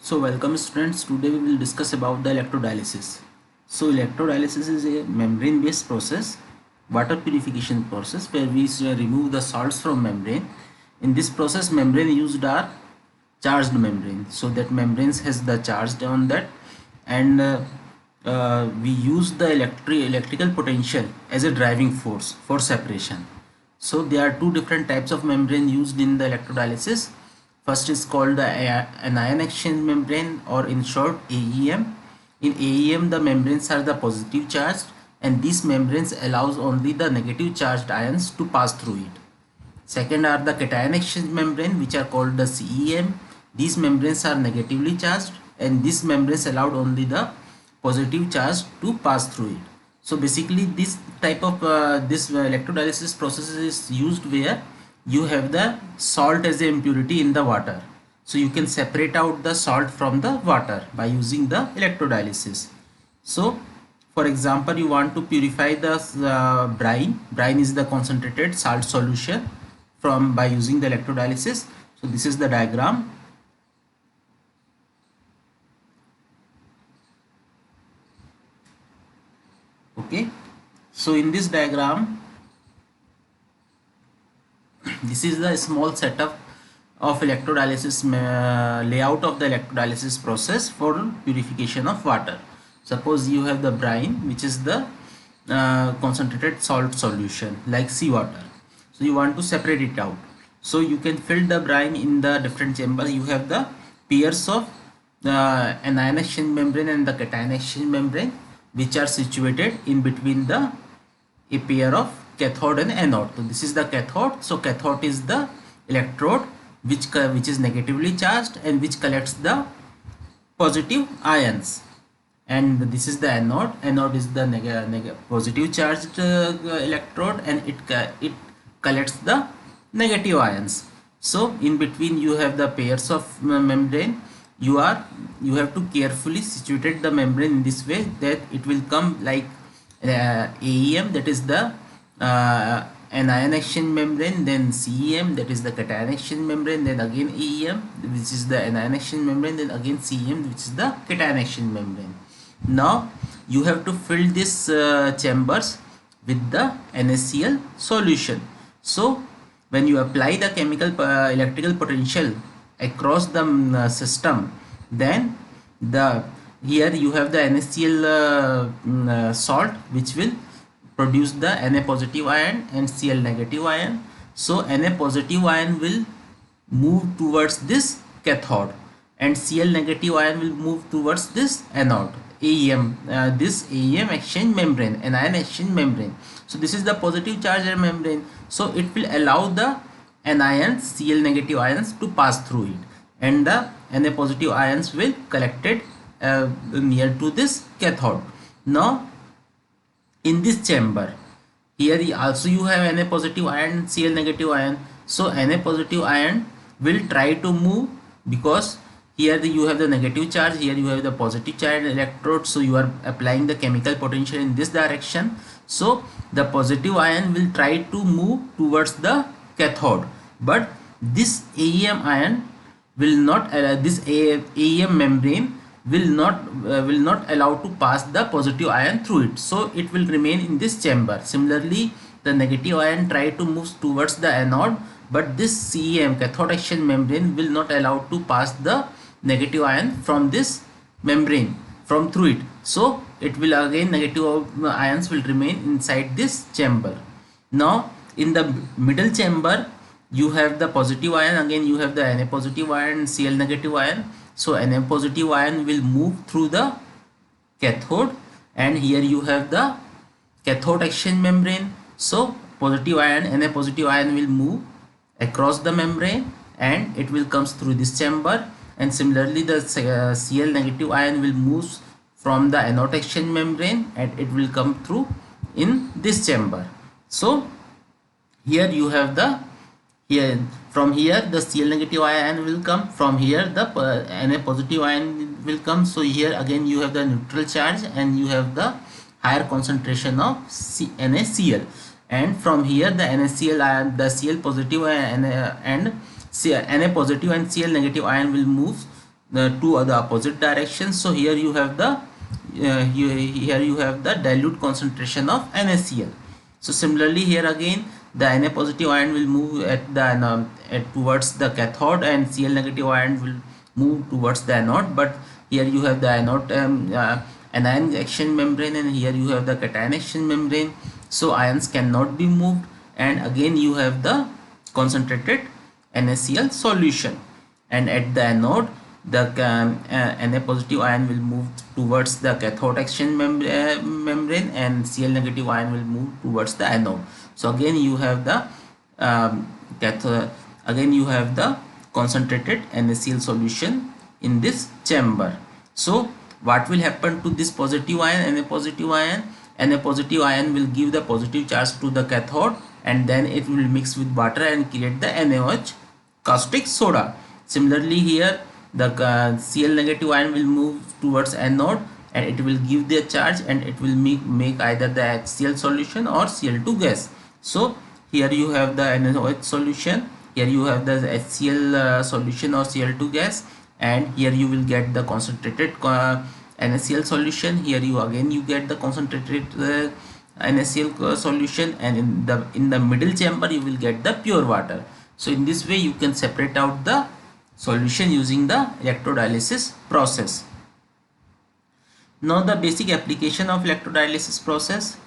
So welcome students, today we will discuss about the electrodialysis. So electrodialysis is a membrane based process, water purification process where we remove the salts from membrane. In this process membrane used are charged membrane, so that membranes has the charge on that, and we use the electrical potential as a driving force for separation. So there are two different types of membrane used in the electrodialysis. First is called the anion exchange membrane, or in short AEM. In AEM the membranes are the positive charged, and these membranes allows only the negative charged ions to pass through it. Second are the cation exchange membrane, which are called the CEM. These membranes are negatively charged, and these membranes allowed only the positive charge to pass through it. So basically this type of electrodialysis process is used where you have the salt as a impurity in the water. So you can separate out the salt from the water by using the electrodialysis. So for example, you want to purify the brine. Brine is the concentrated salt solution from by using the electrodialysis. So this is the diagram. Okay, so in this diagram, this is the small setup of electrodialysis layout of the electrodialysis process for purification of water. Suppose you have the brine, which is the concentrated salt solution like seawater. So you want to separate it out. So you can fill the brine in the different chamber. You have the pairs of anion exchange membrane and the cation exchange membrane, which are situated in between a pair of cathode and anode. So this is the cathode. So cathode is the electrode which is negatively charged and which collects the positive ions, and this is the anode. Anode is the positive charged electrode, and it collects the negative ions. So in between you have the pairs of membrane. You have to carefully situate the membrane in this way that it will come like AEM, that is the anion exchange membrane, then CEM, that is the cation exchange membrane, then again AEM, which is the anion exchange membrane, then again CEM, which is the cation exchange membrane. Now you have to fill these chambers with the NaCl solution. So when you apply the chemical electrical potential across the system, then here you have the NaCl salt, which will produce the Na positive ion and Cl negative ion. So Na positive ion will move towards this cathode, and Cl negative ion will move towards this anode. AEM, this AEM exchange membrane, anion exchange membrane. So this is the positive charge membrane. So it will allow the anions, Cl negative ions, to pass through it, and the Na positive ions will collected near to this cathode. Now in this chamber, here also you have Na positive ion, Cl negative ion. So Na positive ion will try to move, because here you have the negative charge, here you have the positive charge electrode. So you are applying the chemical potential in this direction. So the positive ion will try to move towards the cathode, but this AEM ion will not this AEM membrane will not allow to pass the positive ion through it. So it will remain in this chamber. Similarly, the negative ion try to move towards the anode, but this CEM, cathode exchange membrane, will not allow to pass the negative ion from this membrane from through it. So it will again, negative ions will remain inside this chamber. Now in the middle chamber you have the positive ion, again you have the Na positive ion, Cl negative ion. So Na positive ion will move through the cathode, and here you have the cathode exchange membrane. So positive ion, Na positive ion, will move across the membrane and it will comes through this chamber, and similarly the Cl negative ion will move from the anode exchange membrane and it will come through in this chamber. So here you have the from here the Cl negative ion will come, from here the Na positive ion will come. So here again you have the neutral charge and you have the higher concentration of NaCl, and from here the NaCl ion, the Cl positive and Na positive and Cl negative ion will move the two other opposite directions. So here you have the here you have the dilute concentration of NaCl. So similarly here again the Na positive ion will move at the towards the cathode, and Cl negative ion will move towards the anode. But here you have the anode anion action membrane, and here you have the cation action membrane. So ions cannot be moved, and again you have the concentrated NaCl solution, and at the anode the Na positive ion will move towards the cathode action membrane, and Cl negative ion will move towards the anode. So again you have the again you have the concentrated NaCl solution in this chamber. So what will happen to this positive ion, Na positive ion? Na positive ion will give the positive charge to the cathode, and then it will mix with water and create the NaOH caustic soda. Similarly here the Cl negative ion will move towards anode, and it will give the charge, and it will make either the HCl solution or Cl2 gas. So here you have the NaOH solution, here you have the HCl solution or Cl2 gas, and here you will get the concentrated NaCl solution. Here you get the concentrated NaCl solution, and in the middle chamber you will get the pure water. So in this way you can separate out the solution using the electrodialysis process. Now the basic application of electrodialysis process.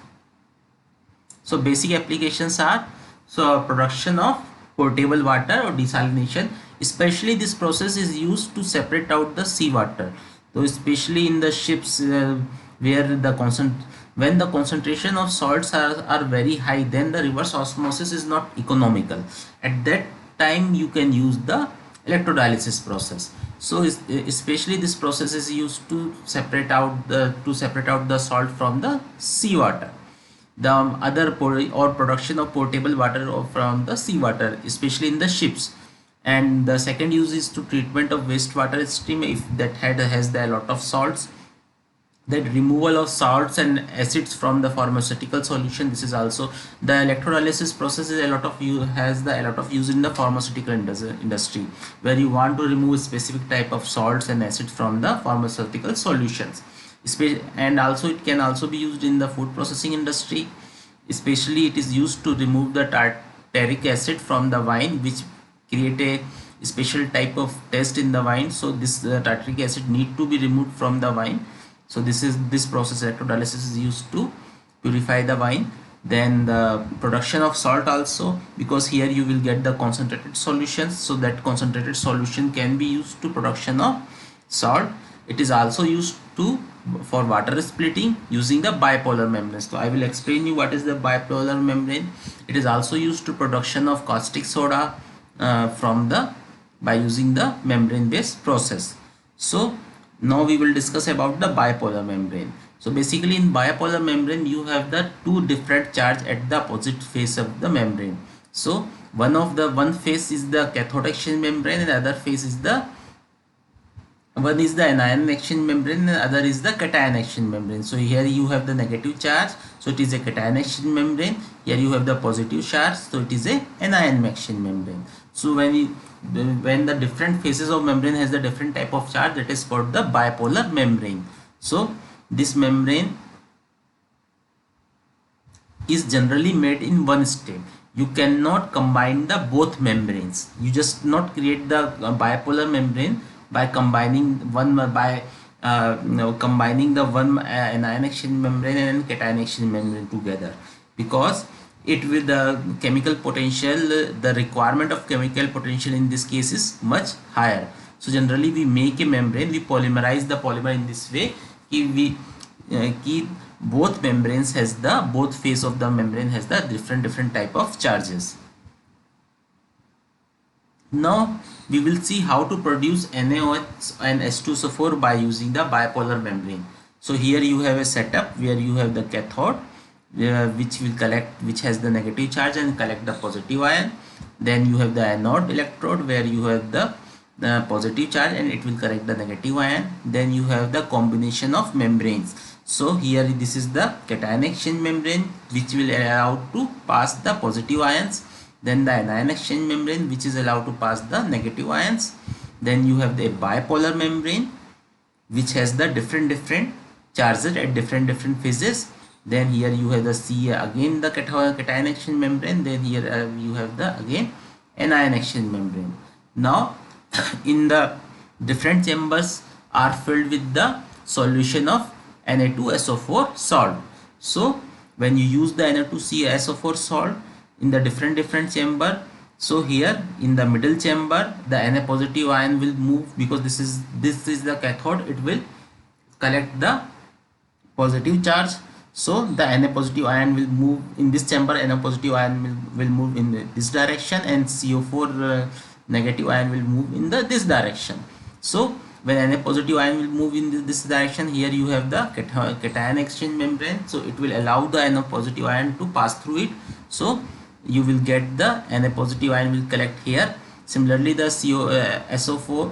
So basic applications are production of potable water or desalination. Especially this process is used to separate out the seawater. So especially in the ships where when the concentration of salts are very high, then the reverse osmosis is not economical. At that time you can use the electrodialysis process. So especially this process is used to separate out the salt from the seawater. The other production of potable water from the seawater, especially in the ships. And the second use is to treatment of wastewater stream if that has a lot of salts. That removal of salts and acids from the pharmaceutical solution. This is also the electrolysis process is a lot of use in the pharmaceutical industry, where you want to remove a specific type of salts and acids from the pharmaceutical solutions. And also it can also be used in the food processing industry. Especially it is used to remove the tartaric acid from the wine, which create a special type of taste in the wine. So this tartaric acid need to be removed from the wine. So this process, electrodialysis, is used to purify the wine. Then the production of salt also, because here you will get the concentrated solutions, so that concentrated solution can be used to production of salt. It is also used for water splitting using the bipolar membrane. So I will explain you what is the bipolar membrane. It is also used to production of caustic soda by using the membrane based process. So now we will discuss about the bipolar membrane. So basically in bipolar membrane you have the two different charge at the opposite face of the membrane. So one face is the cathode action membrane, and the other face is one is the anion action membrane, and the other is the cation action membrane. So here you have the negative charge, so it is a cation action membrane. Here you have the positive charge, so it is a anion action membrane. So when the different faces of membrane has the different type of charge, that is called the bipolar membrane. So this membrane is generally made in one step. You cannot combine the both membranes. You just not create the bipolar membrane by combining combining the one anion action membrane and cation action membrane together, because it will the chemical potential, the requirement of chemical potential in this case is much higher. So generally we make a membrane, we polymerize the polymer in this way. Both membranes has both face of the membrane has the different type of charges. Now we will see how to produce NaOH and H2SO4 by using the bipolar membrane. So here you have a setup where you have the cathode, which has the negative charge and collect the positive ion. Then you have the anode electrode where you have the positive charge and it will collect the negative ion. Then you have the combination of membranes. So here this is the cation action membrane, which will allow to pass the positive ions. Then the anion action membrane, which is allowed to pass the negative ions. Then you have the bipolar membrane, which has the different charges at different phases. Then here you have the C, again the cation action membrane. Then here you have the again anion action membrane. Now in the different chambers are filled with the solution of Na2SO4 salt. So when you use the Na2SO4 salt in the different chamber, so here in the middle chamber the Na positive ion will move, because this is the cathode. It will collect the positive charge. So the Na positive ion will move in this chamber. Na positive ion will move in this direction, and CO4 negative ion will move in this direction. So when Na positive ion will move in this direction, here you have the cation exchange membrane. So it will allow the Na positive ion to pass through it. So you will get the Na positive ion will collect here. Similarly, the SO4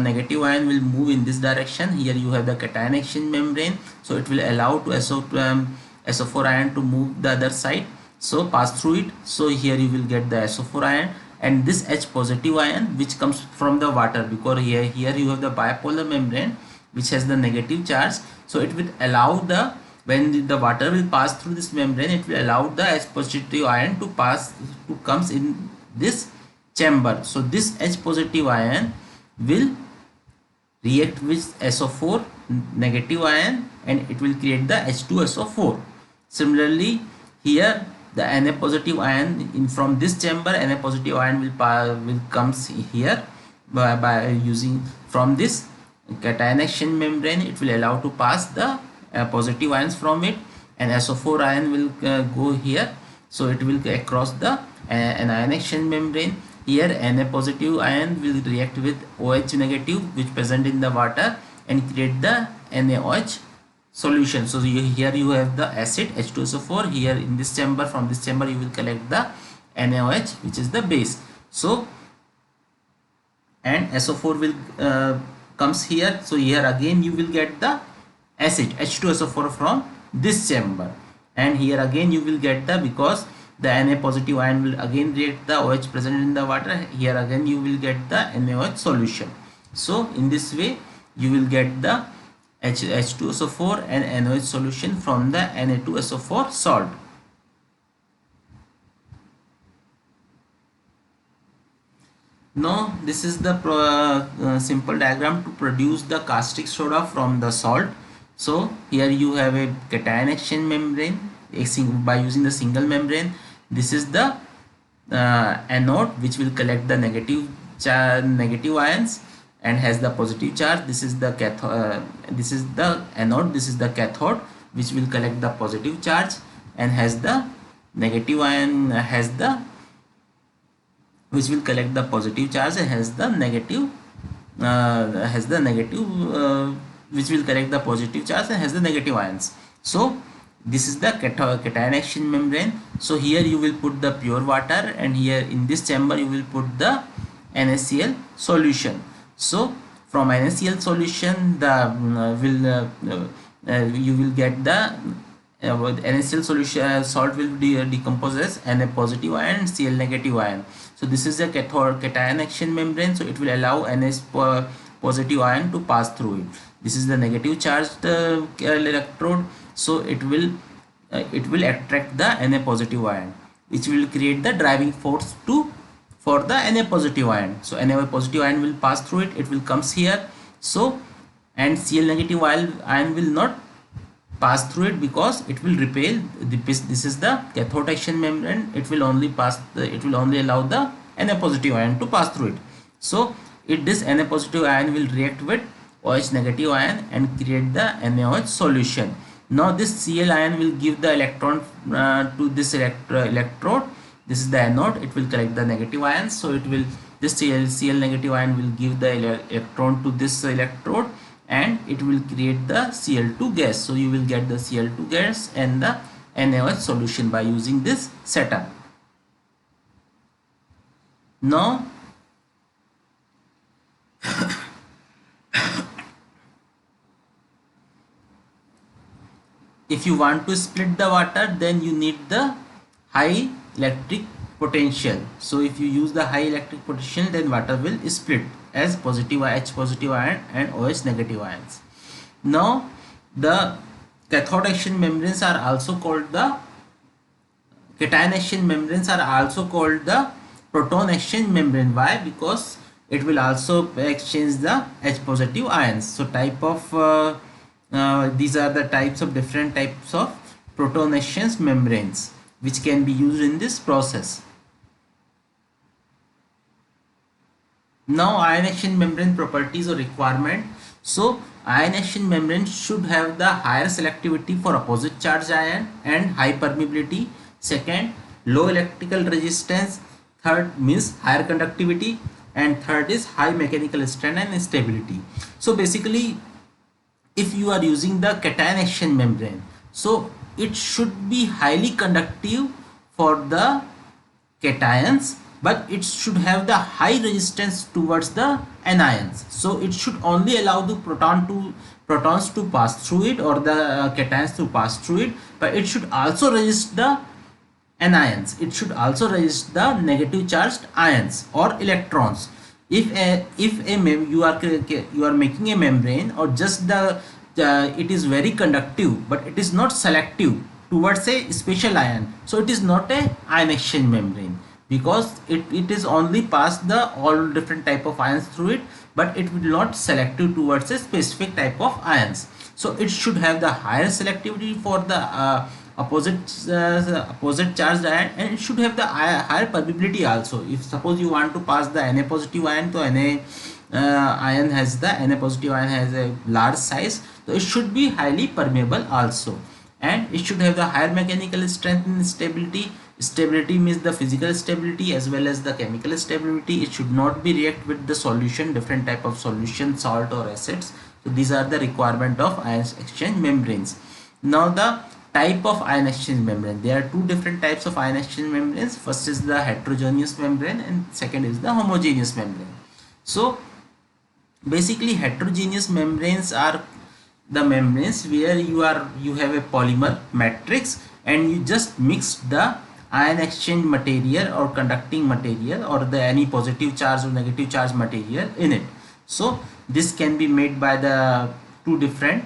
negative ion will move in this direction. Here you have the cation exchange membrane, so it will allow to SO4 ion to move the other side, so pass through it. So here you will get the SO4 ion, and this H positive ion which comes from the water, because here you have the bipolar membrane which has the negative charge. So it will allow the, when the water will pass through this membrane, it will allow the H positive ion to comes in this chamber. So this H positive ion will react with SO4 negative ion, and it will create the H2SO4. Similarly, here the Na positive ion from this chamber, Na positive ion will comes here by using from this cation action membrane. It will allow to pass the positive ions from it, and SO4 ion will go here. So it will across the anion action membrane. Here Na positive ion will react with OH negative which present in the water and create the NaOH solution. So here you have the acid H2SO4. Here in this chamber, from this chamber you will collect the NaOH, which is the base. So and SO4 will comes here. So here again you will get the acid H2SO4 from this chamber, and here again you will get the, because the Na positive ion will again react the OH present in the water. Here again you will get the NaOH solution. So in this way you will get the H2SO4 and NaOH solution from the Na2SO4 salt. Now this is the simple diagram to produce the caustic soda from the salt. So here you have a cation exchange membrane by using the single membrane. This is the anode which will collect the negative ions and has the positive charge. This is the cathode. This is the anode. This is the cathode which will collect the positive charge and has the negative ion, which will collect the positive charge and has the negative which will collect the positive charge and has the negative ions. So this is the cation exchange membrane. So here you will put the pure water, and here in this chamber you will put the NaCl solution. So from NaCl solution the you will get the NaCl solution salt will decompose as Na positive ion and Cl negative ion. So this is the cation action membrane. So it will allow Na positive ion to pass through it. This is the negative charged electrode. So it will attract the Na positive ion, which will create the driving force for the Na positive ion. So Na positive ion will pass through it. It will comes here. So and Cl negative ion will not pass through it because it will repel. This is the cathode action membrane. It will only allow the Na positive ion to pass through it. So this Na positive ion will react with OH negative ion and create the NaOH solution. Now this Cl ion will give the electron to this electrode. This is the anode. It will collect the negative ions. So this Cl negative ion will give the electron to this electrode, and it will create the Cl2 gas. So you will get the Cl2 gas and the NaOH solution by using this setup. Now if you want to split the water, then you need the high electric potential. So if you use the high electric potential, then water will split as positive H positive ion and OH negative ions. Now the cathode action membranes are also called the cation action membranes are also called the proton exchange membrane. Why? Because it will also exchange the H positive ions. So type of these are the types of different types of proton exchange membranes which can be used in this process. Now ion exchange membrane properties or requirement. So ion exchange membrane should have the higher selectivity for opposite charge ion and high permeability. Second, low electrical resistance. Third means higher conductivity, and third is high mechanical strength and stability. So basically, if you are using the cation exchange membrane, so it should be highly conductive for the cations, but it should have the high resistance towards the anions. So it should only allow the protons to pass through it, or the cations to pass through it, but it should also resist the anions. It should also resist the negative charged ions or electrons. If you are making a membrane, or just the it is very conductive but it is not selective towards a special ion, so it is not a ion exchange membrane, because it is only pass the all different type of ions through it, but it will not selective towards a specific type of ions. So it should have the higher selectivity for the opposite charged ion, and it should have the higher permeability also. If suppose you want to pass the Na positive ion, to ion has a large size, so it should be highly permeable also, and it should have the higher mechanical strength and stability. Stability means the physical stability as well as the chemical stability. It should not be react with the solution, different type of solution, salt or acids. So these are the requirement of ion exchange membranes. Now the type of ion exchange membrane. There are two different types of ion exchange membranes. First is the heterogeneous membrane, and second is the homogeneous membrane. So basically heterogeneous membranes are the membranes where you have a polymer matrix, and you just mix the ion exchange material or conducting material, or the any positive charge or negative charge material in it. So this can be made by the three different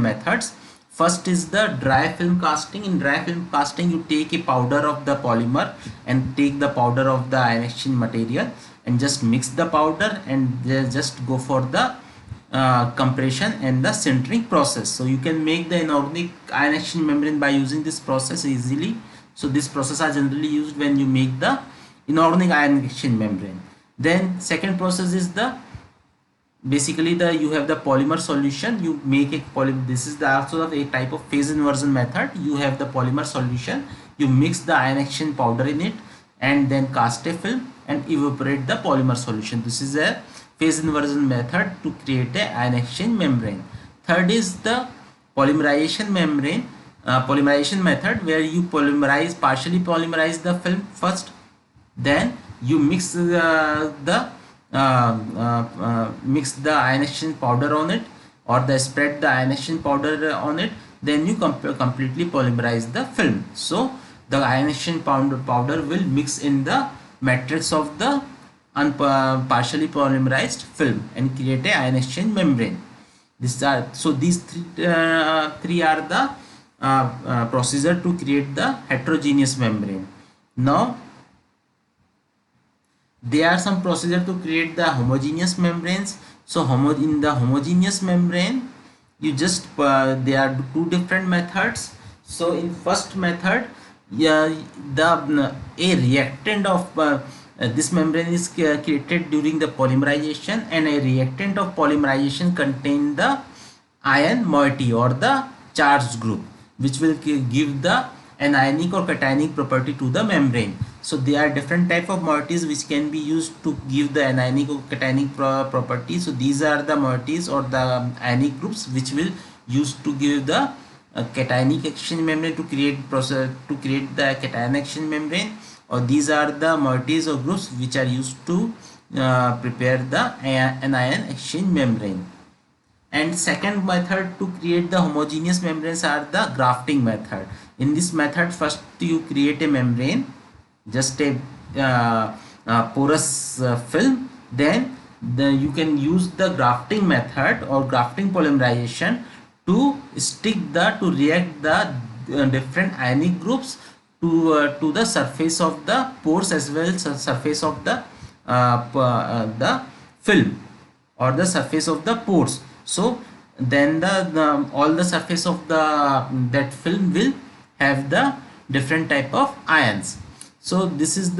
methods. First is the dry film casting. In dry film casting, you take a powder of the polymer and take the powder of the ion exchange material and just mix the powder, and just go for the compression and the sintering process. So you can make the inorganic ion exchange membrane by using this process easily. So this process are generally used when you make the inorganic ion exchange membrane. Then second process is the basically you have the polymer solution. You make a polymer. This is also a type of phase inversion method. You have the polymer solution, you mix the ion exchange powder in it, and then cast a film and evaporate the polymer solution. This is a phase inversion method to create a ion exchange membrane. Third is the polymerization method, where you partially polymerize the film first, then you mix mix the ion exchange powder on it, or spread the ion exchange powder on it, then you completely polymerize the film. So the ion exchange powder will mix in the matrix of the partially polymerized film and create a ion exchange membrane. These three are the procedure to create the heterogeneous membrane. Now there are some procedure to create the homogeneous membranes. So in the homogeneous membrane, you just there are two different methods. So in first method, a reactant of this membrane is created during the polymerization, and a reactant of polymerization contain the ion moiety or the charged group, which will give the anionic or cationic property to the membrane. So there are different type of moieties which can be used to give the anionic or cationic property. So these are the moieties or the ionic groups which will use to give the cationic exchange membrane to create the cation exchange membrane, or these are the moieties or groups which are used to prepare the anion exchange membrane. And second method to create the homogeneous membranes are the grafting method. In this method, first you create a membrane just a porous film, then you can use the grafting method or grafting polymerization to stick to react the different ionic groups to the surface of the pores as well as surface of the film or the surface of the pores. So then the all the surface of that film will have the different type of ions. So these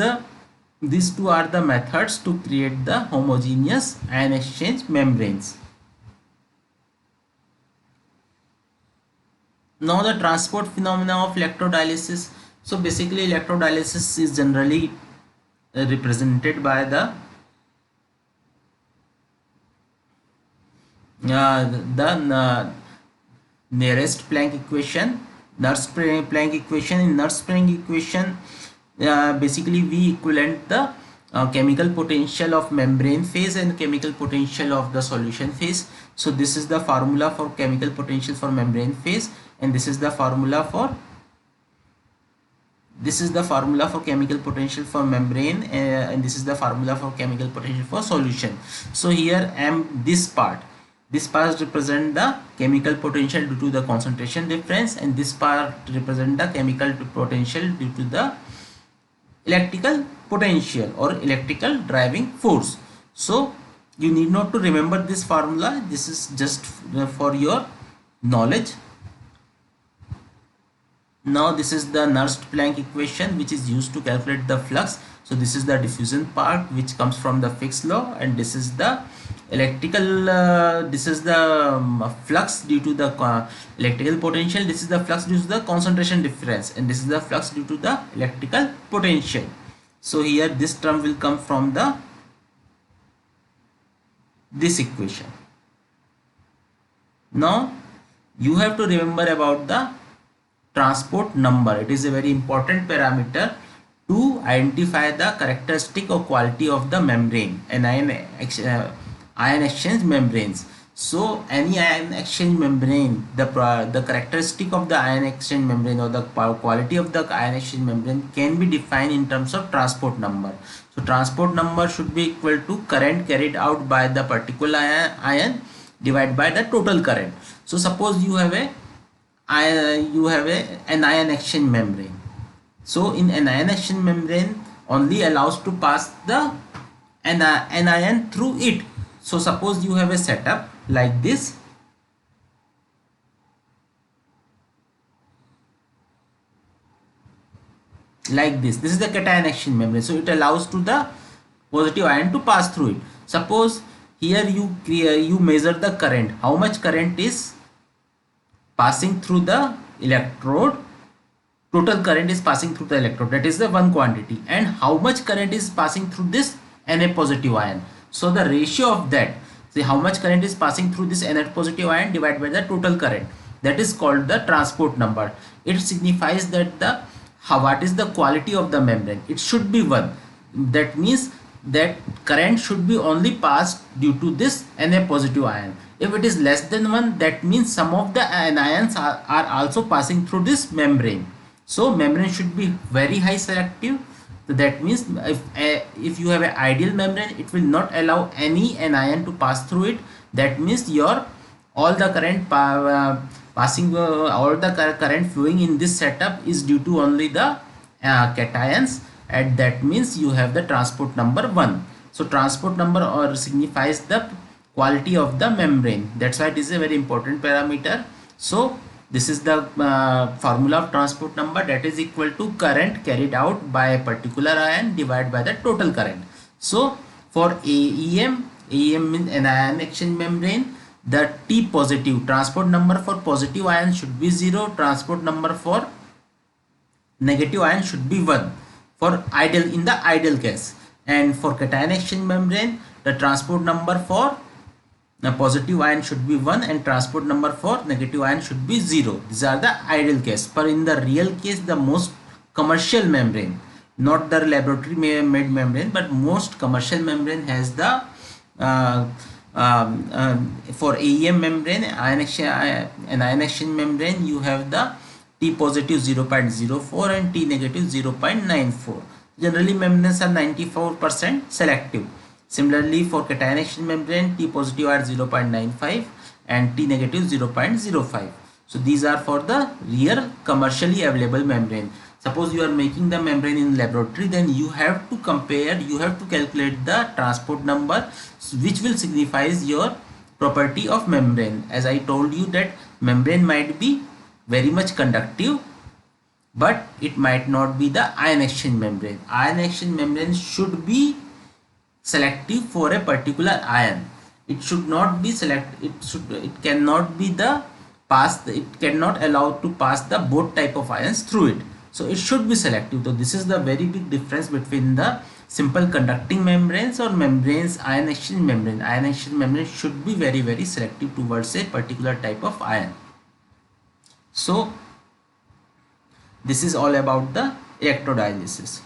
two are the methods to create the homogeneous ion exchange membranes. Now the transport phenomena of electrodialysis. So basically electrodialysis is generally represented by the nearest Planck equation, Nernst-Planck equation. In Nernst-Planck equation, basically we equivalent the chemical potential of membrane phase and chemical potential of the solution phase. So this is the formula for chemical potential for membrane phase, and this is the formula for chemical potential for membrane, and this is the formula for chemical potential for solution. So here this part represent the chemical potential due to the concentration difference, and this part represent the chemical potential due to the electrical potential or electrical driving force. So you need not to remember this formula, this is just for your knowledge. Now this is the Nernst-Planck equation which is used to calculate the flux. So this is the diffusion part which comes from the Fick's law, and this is the electrical this is the flux due to the electrical potential, this is the flux due to the concentration difference, and this is the flux due to the electrical potential. So here this term will come from this equation. Now you have to remember about the transport number. It is a very important parameter to identify the characteristic or quality of the membrane and ion exchange membranes. So any ion exchange membrane, the characteristic of the ion exchange membrane or the quality of the ion exchange membrane can be defined in terms of transport number. So transport number should be equal to current carried out by the particular ion divided by the total current. So suppose you have an ion exchange membrane. So in an ion exchange membrane only allows to pass an ion through it. So suppose you have a setup like this. This is the cation exchange membrane. So it allows to the positive ion to pass through it. Suppose here you measure the current, how much current is passing through the electrode, total current is passing through the electrode, that is the one quantity, and how much current is passing through this Na positive ion. So the ratio of that, see how much current is passing through this Na positive ion divided by the total current, that is called the transport number. It signifies that what is the quality of the membrane. It should be 1. That means that current should be only passed due to this Na positive ion. If it is less than 1, that means some of the anions are also passing through this membrane. So membrane should be very high selective. So that means if you have an ideal membrane, it will not allow any anion to pass through it. That means all the current all the current flowing in this setup is due to only the cations, and that means you have the transport number 1. So transport number signifies the quality of the membrane. That's why it is a very important parameter. So this is the formula of transport number, that is equal to current carried out by a particular ion divided by the total current. So for AEM means an ion exchange membrane, the T positive transport number for positive ion should be 0, transport number for negative ion should be 1 for in the ideal case, and for cation exchange membrane the transport number for the positive ion should be 1 and transport number for negative ion should be 0. These are the ideal case. But in the real case, the most commercial membrane, not the laboratory made membrane, but most commercial membrane has the for AEM membrane, an ion exchange membrane, you have the T positive 0.04 and T negative 0.94. Generally membranes are 94% selective. Similarly, for cation exchange membrane, T positive are 0.95 and T negative 0.05. So these are for the real commercially available membrane. Suppose you are making the membrane in laboratory, then you have to compare, you have to calculate the transport number, which will signifies your property of membrane. As I told you that membrane might be very much conductive, but it might not be the ion exchange membrane. Ion exchange membrane should be selective for a particular ion. It should not be it cannot be the it cannot allow to pass the both type of ions through it. So it should be selective. So this is the very big difference between the simple conducting membranes or membranes. Ion exchange membrane, ion exchange membrane should be very selective towards a particular type of ion. So this is all about the electrodialysis.